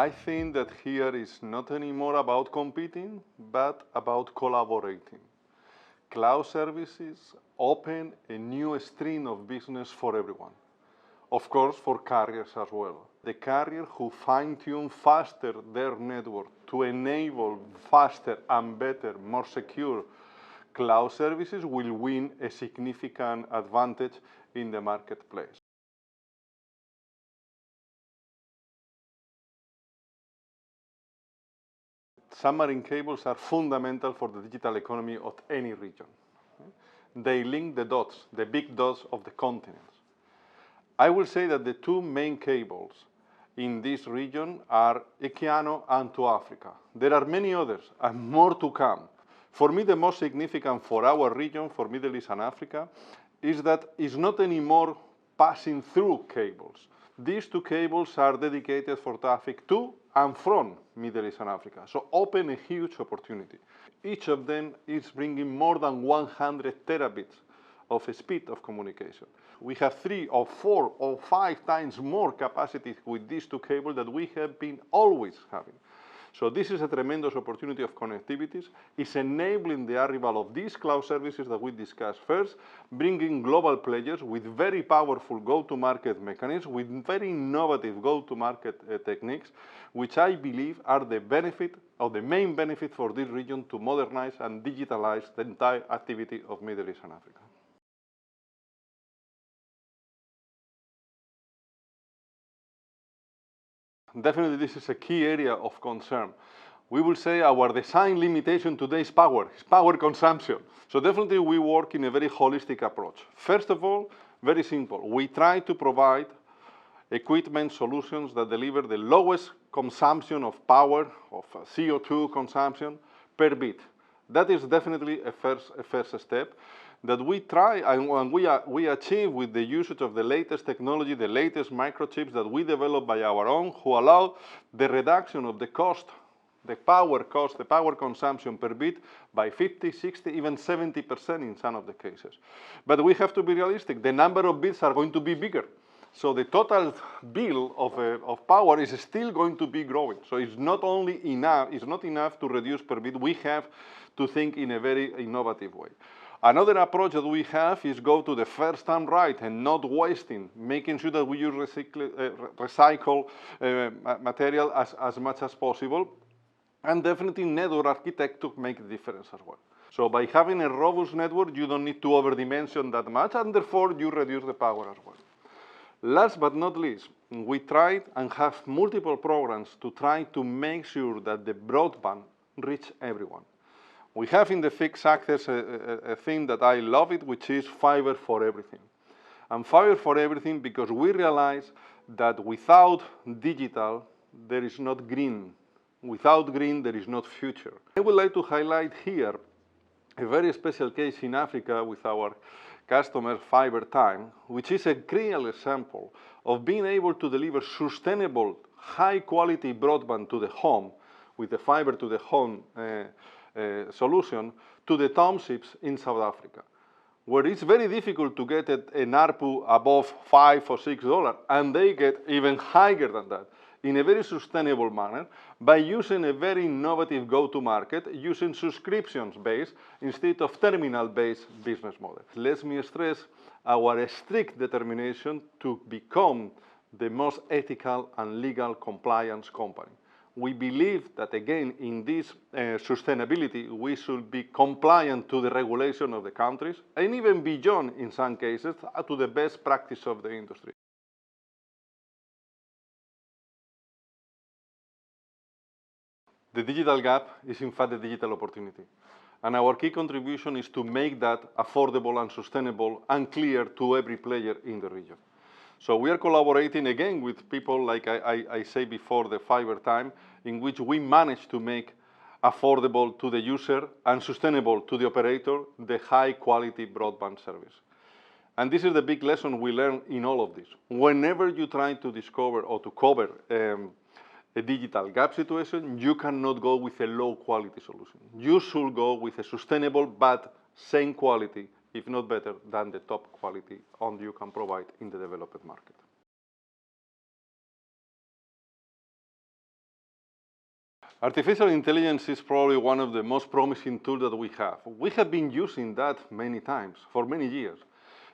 I think that here is not anymore about competing, but about collaborating. Cloud services open a new stream of business for everyone. Of course, for carriers as well. The carrier who fine-tune faster their network to enable faster and better, more secure cloud services will win a significant advantage in the marketplace. Submarine cables are fundamental for the digital economy of any region. They link the dots, the big dots of the continents. I will say that the two main cables in this region are Oceano and to Africa. There are many others and more to come. For me, the most significant for our region, for Middle East and Africa, is that it's not anymore passing through cables. These two cables are dedicated for traffic to and from Middle East and Africa, so open a huge opportunity. Each of them is bringing more than 100 terabits of speed of communication. We have 3 or 4 or 5 times more capacity with these two cables that we have been always having. So this is a tremendous opportunity of connectivities. It's enabling the arrival of these cloud services that we discussed first, bringing global players with very powerful go-to-market mechanisms, with very innovative go-to-market techniques, which I believe are the benefit or the main benefit for this region to modernize and digitalize the entire activity of Middle East and Africa. Definitely, this is a key area of concern. We will say our design limitation today is power consumption. So definitely we work in a very holistic approach. First of all, very simple. We try to provide equipment solutions that deliver the lowest consumption of power, of CO2 consumption per bit. That is definitely a first step that we try and we achieve with the usage of the latest technology, the latest microchips that we develop by our own, who allow the reduction of the cost, the power consumption per bit by 50, 60, even 70% in some of the cases. But we have to be realistic. The number of bits are going to be bigger. So the total bill of power is still going to be growing. So it's not enough to reduce per bit. We have to think in a very innovative way. Another approach that we have is go to the first time right and not wasting, making sure that we use recycle material as much as possible, and definitely network architecture make a difference as well. So by having a robust network, you don't need to overdimension that much, and therefore you reduce the power as well. Last but not least, we tried and have multiple programs to try to make sure that the broadband reach everyone. We have in the fixed access a thing that I love it, which is fiber for everything. And fiber for everything because we realize that without digital, there is not green. Without green, there is not future. I would like to highlight here a very special case in Africa with our customer Fiber Time, which is a real example of being able to deliver sustainable, high-quality broadband to the home with the fiber to the home solution to the townships in South Africa, where it's very difficult to get an ARPU above $5 or $6, and they get even higher than that in a very sustainable manner by using a very innovative go-to-market, using subscriptions-based instead of terminal-based business model. Let me stress our strict determination to become the most ethical and legal compliance company. We believe that, again, in this sustainability, we should be compliant to the regulation of the countries, and even beyond, in some cases, to the best practice of the industry. The digital gap is, in fact, a digital opportunity. And our key contribution is to make that affordable and sustainable and clear to every player in the region. So we are collaborating again with people, like I said before, the Fiber Time, in which we manage to make affordable to the user and sustainable to the operator the high-quality broadband service. And this is the big lesson we learn in all of this. Whenever you try to discover or to cover a digital gap situation, you cannot go with a low-quality solution. You should go with a sustainable but same quality, if not better, than the top quality you can provide in the developed market. Artificial intelligence is probably one of the most promising tools that we have. We have been using that many times, for many years.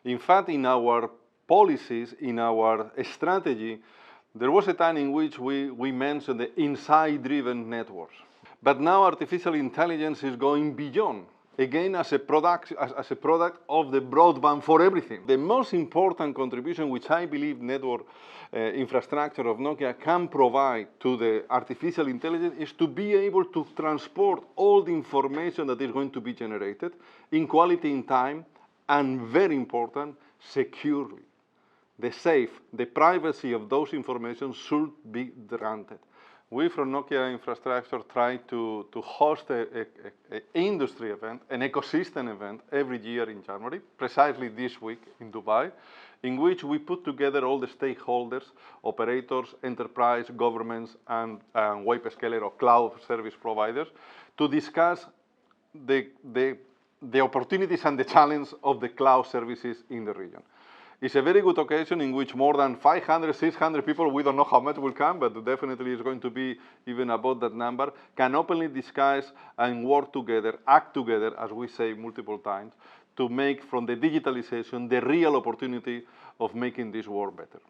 In fact, in our policies, in our strategy, there was a time in which we mentioned the insight-driven networks. But now artificial intelligence is going beyond, again as a product of the broadband for everything. The most important contribution which I believe network infrastructure of Nokia can provide to the artificial intelligence is to be able to transport all the information that is going to be generated in quality, in time, and very important, securely. The privacy of those information should be granted. We from Nokia Infrastructure try to host an industry event, an ecosystem event every year in January, precisely this week in Dubai, in which we put together all the stakeholders, operators, enterprise, governments, and hyperscaler or cloud service providers to discuss the opportunities and the challenge of the cloud services in the region. It's a very good occasion in which more than 500, 600 people, we don't know how much will come, but definitely it's going to be even above that number, can openly discuss and work together, act together, as we say multiple times, to make from the digitalization the real opportunity of making this world better.